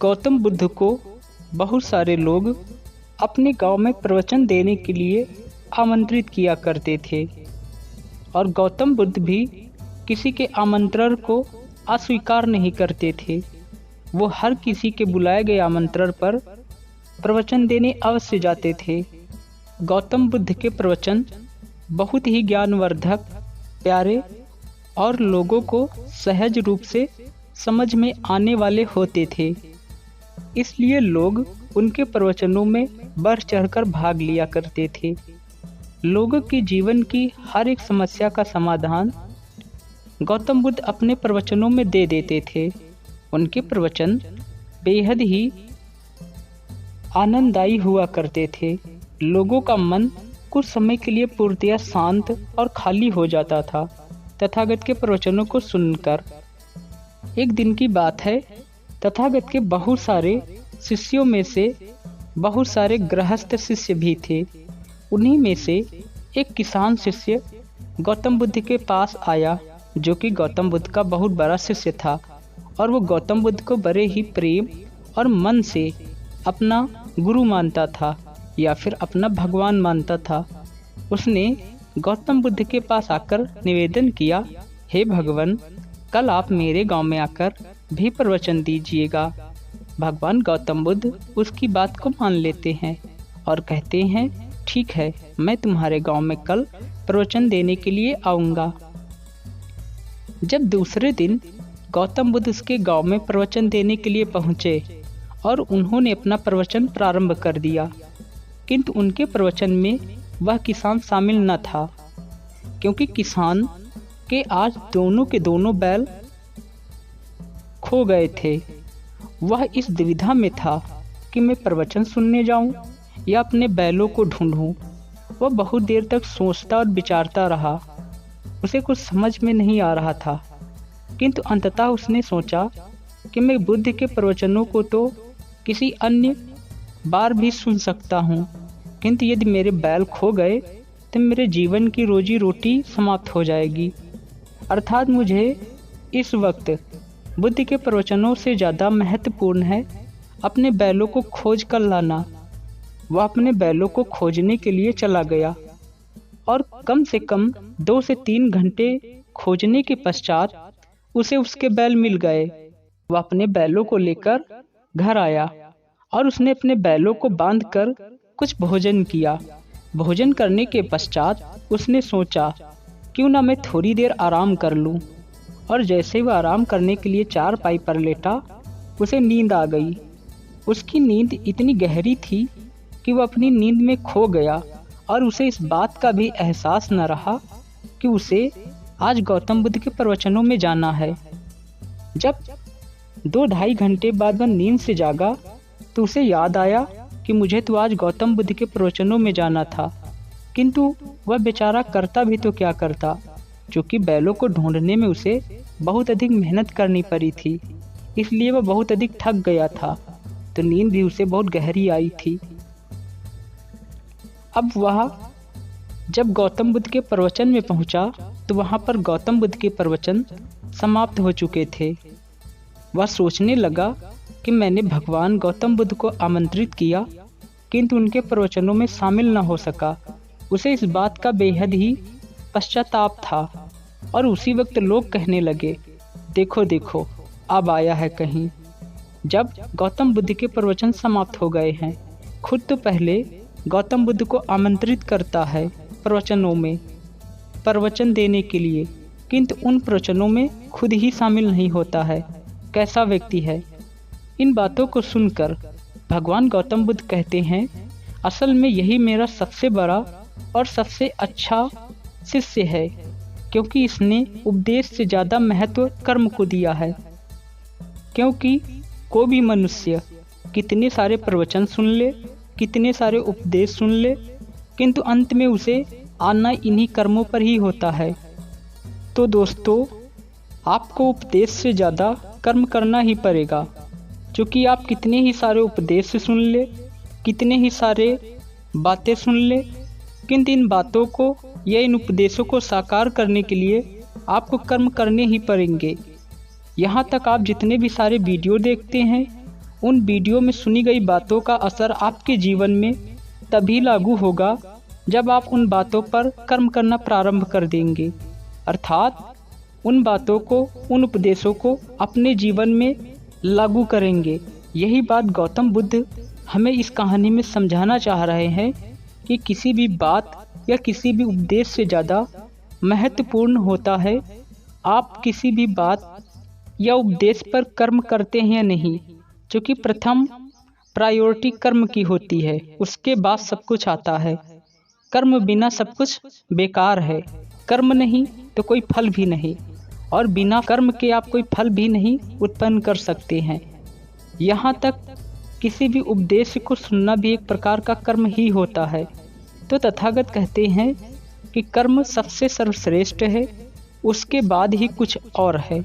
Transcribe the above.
गौतम बुद्ध को बहुत सारे लोग अपने गांव में प्रवचन देने के लिए आमंत्रित किया करते थे और गौतम बुद्ध भी किसी के आमंत्रण को अस्वीकार नहीं करते थे। वो हर किसी के बुलाए गए आमंत्रण पर प्रवचन देने अवश्य जाते थे। गौतम बुद्ध के प्रवचन बहुत ही ज्ञानवर्धक, प्यारे और लोगों को सहज रूप से समझ में आने वाले होते थे। इसलिए लोग उनके प्रवचनों में बढ़ चढ़कर भाग लिया करते थे। लोगों के जीवन की हर एक समस्या का समाधान गौतम बुद्ध अपने प्रवचनों में दे देते थे। उनके प्रवचन बेहद ही आनंददायी हुआ करते थे। लोगों का मन कुछ समय के लिए पूर्णतया शांत और खाली हो जाता था तथागत के प्रवचनों को सुनकर। एक दिन की बात है, तथागत के बहुत सारे शिष्यों में से बहुत सारे गृहस्थ शिष्य भी थे। उन्हीं में से एक किसान शिष्य गौतम बुद्ध के पास आया, जो कि गौतम बुद्ध का बहुत बड़ा शिष्य था और वो गौतम बुद्ध को बड़े ही प्रेम और मन से अपना गुरु मानता था या फिर अपना भगवान मानता था। उसने गौतम बुद्ध के पास आकर निवेदन किया, हे भगवान, कल आप मेरे गांव में आकर भी प्रवचन दीजिएगा। भगवान गौतम बुद्ध उसकी बात को मान लेते हैं और कहते हैं, ठीक है, मैं तुम्हारे गांव में कल प्रवचन देने के लिए आऊँगा। जब दूसरे दिन गौतम बुद्ध उसके गांव में प्रवचन देने के लिए पहुँचे और उन्होंने अपना प्रवचन प्रारंभ कर दिया, किंतु उनके प्रवचन में वह किसान शामिल न था, क्योंकि किसान के आज दोनों के दोनों बैल खो गए थे। वह इस दुविधा में था कि मैं प्रवचन सुनने जाऊं या अपने बैलों को ढूंढूं। वह बहुत देर तक सोचता और विचारता रहा। उसे कुछ समझ में नहीं आ रहा था, किंतु अंततः उसने सोचा कि मैं बुद्ध के प्रवचनों को तो किसी अन्य बार भी सुन सकता हूँ, किंतु यदि मेरे बैल खो गए तो मेरे जीवन की रोजी रोटी समाप्त हो जाएगी। अर्थात मुझे इस वक्त बुद्ध के प्रवचनों से ज़्यादा महत्वपूर्ण है अपने बैलों को खोज कर लाना। वह अपने बैलों को खोजने के लिए चला गया और कम से कम 2 से 3 घंटे खोजने के पश्चात उसे उसके बैल मिल गए। वह अपने बैलों को लेकर घर आया और उसने अपने बैलों को बांधकर कुछ भोजन किया। भोजन करने के पश्चात उसने सोचा, क्यों ना मैं थोड़ी देर आराम कर लूं। और जैसे वह आराम करने के लिए चारपाई पर लेटा, उसे नींद आ गई। उसकी नींद इतनी गहरी थी कि वह अपनी नींद में खो गया और उसे इस बात का भी एहसास न रहा कि उसे आज गौतम बुद्ध के प्रवचनों में जाना है। जब 2-2.5 घंटे बाद वह नींद से जागा तो उसे याद आया कि मुझे तो आज गौतम बुद्ध के प्रवचनों में जाना था, किंतु वह बेचारा करता भी तो क्या करता, क्योंकि बैलों को ढूंढने में उसे बहुत अधिक मेहनत करनी पड़ी थी, इसलिए वह बहुत अधिक थक गया था, तो नींद भी उसे बहुत गहरी आई थी। अब वह जब गौतम बुद्ध के प्रवचन में पहुंचा तो वहां पर गौतम बुद्ध के प्रवचन समाप्त हो चुके थे। वह सोचने लगा कि मैंने भगवान गौतम बुद्ध को आमंत्रित किया, किंतु उनके प्रवचनों में शामिल न हो सका। उसे इस बात का बेहद ही पश्चाताप था और उसी वक्त लोग कहने लगे, देखो देखो, अब आया है कहीं। जब गौतम बुद्ध के प्रवचन समाप्त हो गए हैं, खुद तो पहले गौतम बुद्ध को आमंत्रित करता है प्रवचनों में प्रवचन देने के लिए, किंतु उन प्रवचनों में खुद ही शामिल नहीं होता है। कैसा व्यक्ति है। इन बातों को सुनकर भगवान गौतम बुद्ध कहते हैं, असल में यही मेरा सबसे बड़ा और सबसे अच्छा शिष्य है, क्योंकि इसने उपदेश से ज़्यादा महत्व कर्म को दिया है। क्योंकि कोई भी मनुष्य कितने सारे प्रवचन सुन ले, कितने सारे उपदेश सुन ले, किंतु अंत में उसे आना इन्हीं कर्मों पर ही होता है। तो दोस्तों, आपको उपदेश से ज़्यादा कर्म करना ही पड़ेगा, क्योंकि आप कितने ही सारे उपदेश सुन ले, कितने ही सारे बातें सुन ले, किंतु इन बातों को या इन उपदेशों को साकार करने के लिए आपको कर्म करने ही पड़ेंगे। यहाँ तक आप जितने भी सारे वीडियो देखते हैं उन वीडियो में सुनी गई बातों का असर आपके जीवन में तभी लागू होगा जब आप उन बातों पर कर्म करना प्रारंभ कर देंगे, अर्थात उन बातों को, उन उपदेशों को अपने जीवन में लागू करेंगे। यही बात गौतम बुद्ध हमें इस कहानी में समझाना चाह रहे हैं कि किसी भी बात या किसी भी उपदेश से ज़्यादा महत्वपूर्ण होता है आप किसी भी बात या उपदेश पर कर्म करते हैं या नहीं, जो कि प्रथम प्रायोरिटी कर्म की होती है, उसके बाद सब कुछ आता है। कर्म बिना सब कुछ बेकार है। कर्म नहीं तो कोई फल भी नहीं, और बिना कर्म के आप कोई फल भी नहीं उत्पन्न कर सकते हैं। यहाँ तक किसी भी उपदेश को सुनना भी एक प्रकार का कर्म ही होता है। तो तथागत कहते हैं कि कर्म सबसे सर्वश्रेष्ठ है, उसके बाद ही कुछ और है।